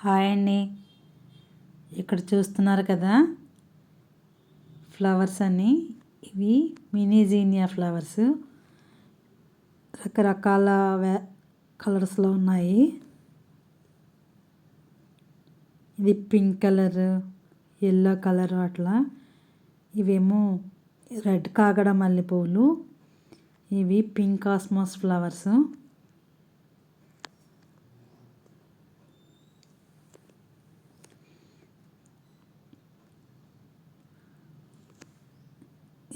Hi అండి. ఇక్కడ చూస్తున్నారు కదా ఫ్లవర్స్ అని. ఇవి మినీజీనియా ఫ్లవర్స్. రకరకాల కలర్స్లో ఉన్నాయి. ఇది పింక్ కలర్, ఎల్లో కలర్ అట్లా. ఇవేమో రెడ్ కాగడ మల్లెపూలు. ఇవి పింక్ కాస్మోస్ ఫ్లవర్స్.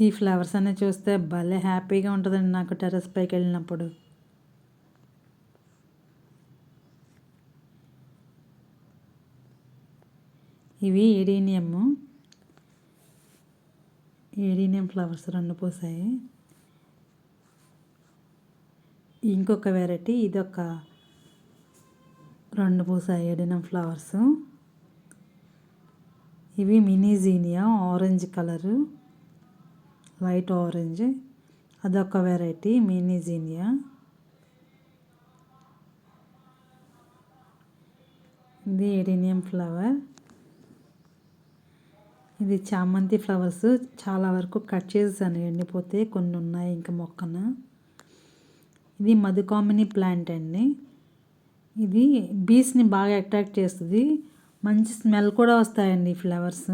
ఈ ఫ్లవర్స్ అన్నీ చూస్తే భలే హ్యాపీగా ఉంటుందండి నాకు టెర్రస్ పైకి వెళ్ళినప్పుడు. ఇవి ఏడీనియం ఫ్లవర్స్ 2 పూసాయి. ఇంకొక వెరైటీ ఇదొక 2 పూసాయి ఏడీనియం ఫ్లవర్స్. ఇవి మినీజీనియా ఆరెంజ్ కలరు, లైట్ ఆరెంజ్. అదొక వెరైటీ మినీజీనియా. ఇది ఏడీనియం ఫ్లవర్. ఇది చామంతి ఫ్లవర్స్. చాలా వరకు కట్ చేసేసాను, ఎండిపోతే కొన్ని ఉన్నాయి ఇంకా మొక్కన. ఇది మధుకామిని ప్లాంట్ అండి. ఇది బీస్ని బాగా అట్రాక్ట్ చేస్తుంది. మంచి స్మెల్ కూడా వస్తాయండి ఈ ఫ్లవర్స్.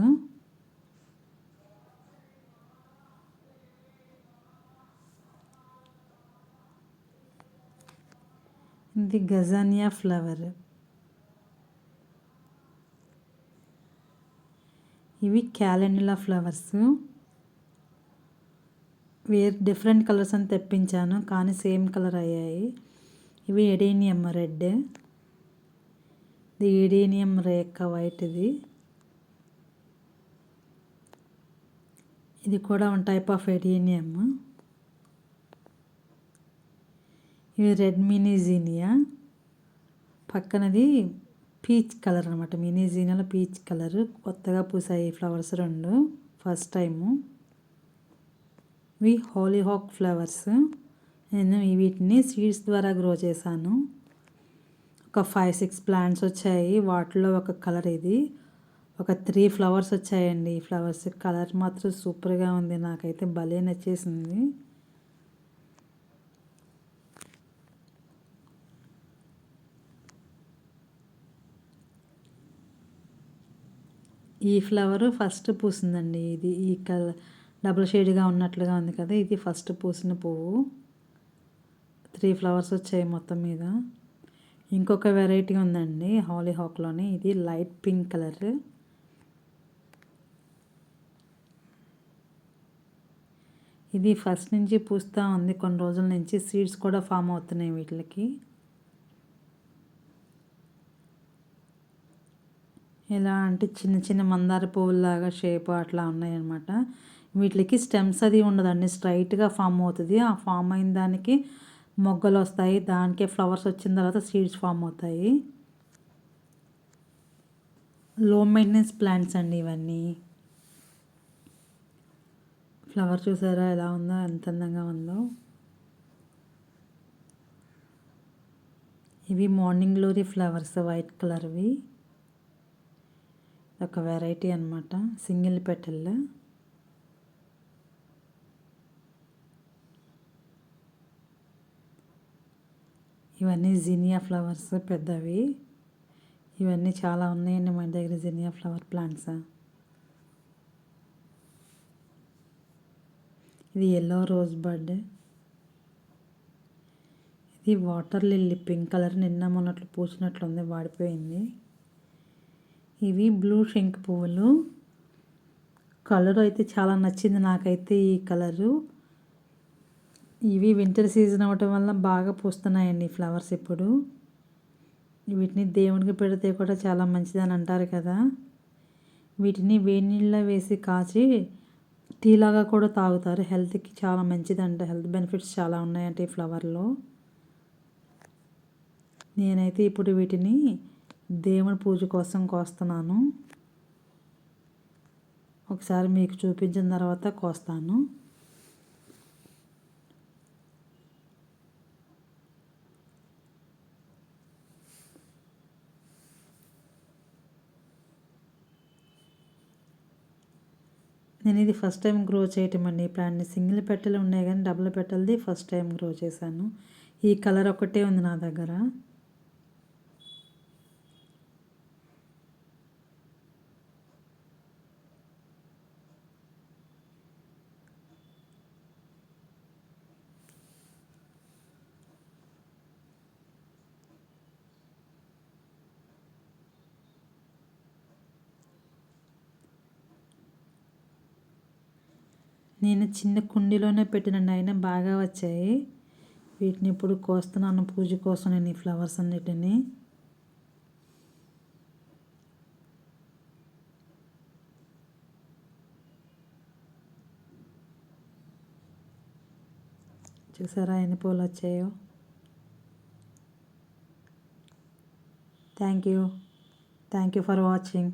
ఇది గజానియా ఫ్లవర్. ఇవి క్యాలెండులా ఫ్లవర్స్. డిఫరెంట్ కలర్స్ అని తెప్పించాను కానీ సేమ్ కలర్ అయ్యాయి. ఇవి ఎడీనియం రెడ్. ఇది ఎడీనియం రేఖ వైట్. ఇది కూడా వన్ టైప్ ఆఫ్ ఎడీనియం. ఇవి రెడ్ మినీజీనియా. పక్కనది పీచ్ కలర్ అనమాట. మినీజీనియాలో పీచ్ కలర్. కొత్తగా పూసాయి ఫ్లవర్స్ 2 ఫస్ట్ టైము. ఇవి హాలీహాక్ ఫ్లవర్స్. నేను వీటిని సీడ్స్ ద్వారా గ్రో చేశాను. ఒక 5-6 ప్లాంట్స్ వచ్చాయి. వాటిలో ఒక కలర్ ఇది. ఒక 3 ఫ్లవర్స్ వచ్చాయండి. ఈ ఫ్లవర్స్ కలర్ మాత్రం సూపర్గా ఉంది. నాకైతే భలే నచ్చేసింది. ఈ ఫ్లవరు ఫస్ట్ పూసిందండి. ఇది ఈ కలర్ డబుల్ షేడ్గా ఉన్నట్లుగా ఉంది కదా, ఇది ఫస్ట్ పూసిన పువ్వు. 3 ఫ్లవర్స్ వచ్చాయి మొత్తం మీద. ఇంకొక వెరైటీ ఉందండి హాలీహాక్లోని. ఇది లైట్ పింక్ కలర్. ఇది ఫస్ట్ నుంచి పూస్తూ ఉంది. కొన్ని రోజుల నుంచి సీడ్స్ కూడా ఫామ్ అవుతున్నాయి వీటికి. ఎలా అంటే చిన్న చిన్న మందార పువ్వులాగా షేప్ అట్లా ఉన్నాయన్నమాట. వీటికి స్టెమ్స్ అది ఉండదండి, స్ట్రైట్గా ఫామ్ అవుతుంది. ఆ ఫామ్ అయిన దానికి మొగ్గలు వస్తాయి. దానికే ఫ్లవర్స్ వచ్చిన తర్వాత సీడ్స్ ఫామ్ అవుతాయి. లో మెయింటెనెన్స్ ప్లాంట్స్ అండి ఇవన్నీ. ఫ్లవర్ చూసారా ఎలా ఉందో, ఎంత అందంగా ఉందో. ఇవి మార్నింగ్ గ్లోరీ ఫ్లవర్స్ వైట్ కలర్వి. ఒక వెరైటీ అనమాట, సింగిల్ పెటల్. ఇవన్నీ జినియా ఫ్లవర్స్ పెద్దవి. ఇవన్నీ చాలా ఉన్నాయండి మన దగ్గర జినియా ఫ్లవర్ ప్లాంట్స్. ఇది ఎల్లో రోజ్ బడ్. ఇది వాటర్ లిల్లీ పింక్ కలర్. నిన్న మొన్నట్లు పూసినట్లుంది, వాడిపోయింది. ఇవి బ్లూ శంఖ్ పువ్వులు. కలర్ అయితే చాలా నచ్చింది నాకైతే ఈ కలరు. ఇవి వింటర్ సీజన్ అవ్వటం వల్ల బాగా పూస్తున్నాయండి ఈ ఫ్లవర్స్ ఇప్పుడు. వీటిని దేవునికి పెడితే కూడా చాలా మంచిదని అంటారు కదా. వీటిని వేడి నీళ్ళలో వేసి కాచి టీలాగా కూడా తాగుతారు. హెల్త్కి చాలా మంచిదంట. హెల్త్ బెనిఫిట్స్ చాలా ఉన్నాయంటే ఈ ఫ్లవర్లో. నేనైతే ఇప్పుడు వీటిని దేవుని పూజ కోసం కోస్తున్నాను. ఒకసారి మీకు చూపించిన తర్వాత కోస్తాను. నేను ఇది ఫస్ట్ టైం గ్రో చేయటం అండి. ఈ ప్లాంట్ని సింగిల్ పెటల్ ఉన్నాయి కానీ డబుల్ పెటల్ది ఫస్ట్ టైం గ్రో చేశాను. ఈ కలర్ ఒకటే ఉంది నా దగ్గర. నేను చిన్న కుండీలోనే పెట్టినండి, అయినా బాగా వచ్చాయి. వీటిని ఇప్పుడు కోస్తున్నాను పూజ కోసం నేను ఈ ఫ్లవర్స్ అన్నిటిని. చూసారా ఎన్ని పూలు వచ్చాయో. Thank you for watching.